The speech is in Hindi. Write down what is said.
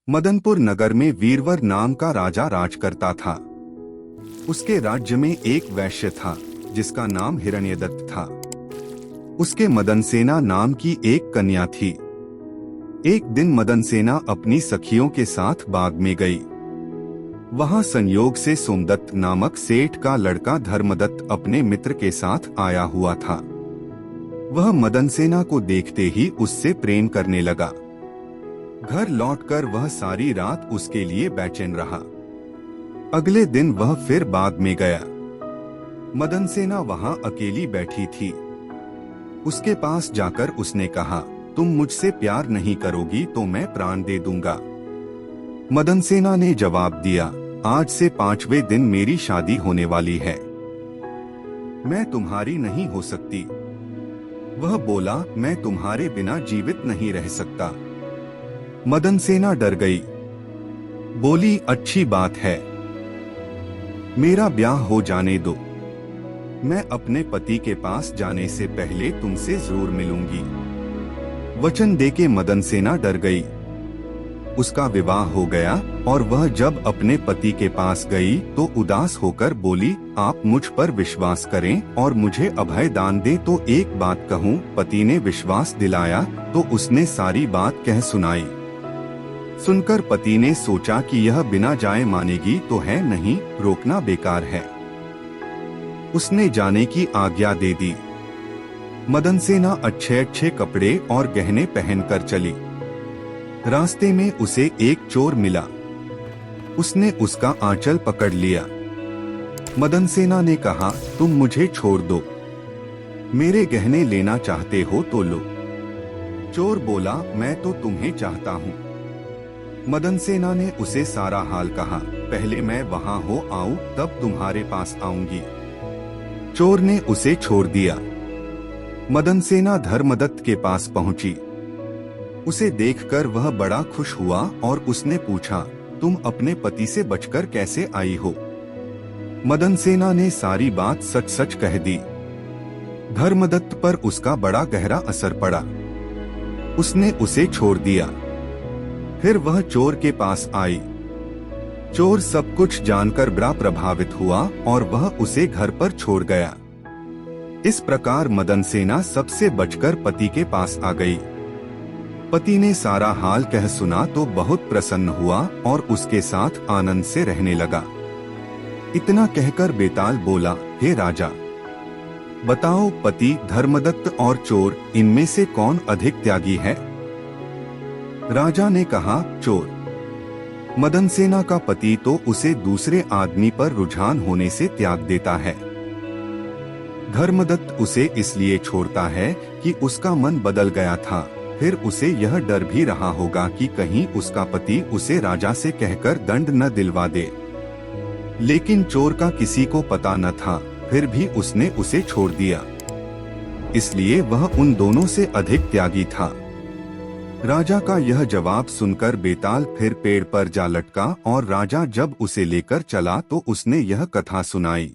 मदनपुर नगर में वीरवर नाम का राजा राज करता था। उसके राज्य में एक वैश्य था जिसका नाम हिरण्यदत्त था। उसके मदनसेना नाम की एक कन्या थी। एक दिन मदनसेना अपनी सखियों के साथ बाग में गई। वहां संयोग से सोमदत्त नामक सेठ का लड़का धर्मदत्त अपने मित्र के साथ आया हुआ था। वह मदनसेना को देखते ही उससे प्रेम करने लगा। घर लौटकर वह सारी रात उसके लिए बेचैन रहा। अगले दिन वह फिर बाग में गया। मदनसेना वहां अकेली बैठी थी। उसके पास जाकर उसने कहा, तुम मुझसे प्यार नहीं करोगी तो मैं प्राण दे दूंगा। मदनसेना ने जवाब दिया, आज से 5वें दिन मेरी शादी होने वाली है, मैं तुम्हारी नहीं हो सकती। वह बोला, मैं तुम्हारे बिना जीवित नहीं रह सकता। मदनसेना डर गई। बोली, अच्छी बात है, मेरा ब्याह हो जाने दो। मैं अपने पति के पास जाने से पहले तुमसे जरूर मिलूंगी। वचन देके मदनसेना डर गई। उसका विवाह हो गया और वह जब अपने पति के पास गई तो उदास होकर बोली, आप मुझ पर विश्वास करें और मुझे अभय दान दे तो एक बात कहूँ। पति ने विश्वास दिलाया तो उसने सारी बात कह सुनाई। सुनकर पति ने सोचा कि यह बिना जाए मानेगी तो है नहीं, रोकना बेकार है। उसने जाने की आज्ञा दे दी। मदनसेना अच्छे अच्छे कपड़े और गहने पहनकर चली। रास्ते में उसे एक चोर मिला। उसने उसका आंचल पकड़ लिया। मदनसेना ने कहा, तुम मुझे छोड़ दो, मेरे गहने लेना चाहते हो तो लो। चोर बोला, मैं तो तुम्हें चाहता हूँ। मदनसेना ने उसे सारा हाल कहा, पहले मैं वहां हो आऊं तब तुम्हारे पास आऊंगी। चोर ने उसे छोड़ दिया। मदनसेना धर्मदत्त के पास पहुंची। उसे देखकर वह बड़ा खुश हुआ और उसने पूछा, तुम अपने पति से बचकर कैसे आई हो? मदनसेना ने सारी बात सच सच कह दी। धर्मदत्त पर उसका बड़ा गहरा असर पड़ा। उसने उसे छोड़ दिया। फिर वह चोर के पास आई। चोर सब कुछ जानकर बड़ा प्रभावित हुआ और वह उसे घर पर छोड़ गया। इस प्रकार मदनसेना सबसे बचकर पति के पास आ गई। पति ने सारा हाल कह सुना तो बहुत प्रसन्न हुआ और उसके साथ आनंद से रहने लगा। इतना कहकर बेताल बोला, हे राजा, बताओ पति धर्मदत्त और चोर, इनमें से कौन अधिक त्यागी है? राजा ने कहा, चोर। मदनसेना का पति तो उसे दूसरे आदमी पर रुझान होने से त्याग देता है। धर्मदत्त उसे इसलिए छोड़ता है कि उसका मन बदल गया था। फिर उसे यह डर भी रहा होगा कि कहीं उसका पति उसे राजा से कहकर दंड न दिलवा दे। लेकिन चोर का किसी को पता न था, फिर भी उसने उसे छोड़ दिया। इसलिए वह उन दोनों से अधिक त्यागी था। राजा का यह जवाब सुनकर बेताल फिर पेड़ पर जा लटका और राजा जब उसे लेकर चला तो उसने यह कथा सुनाई।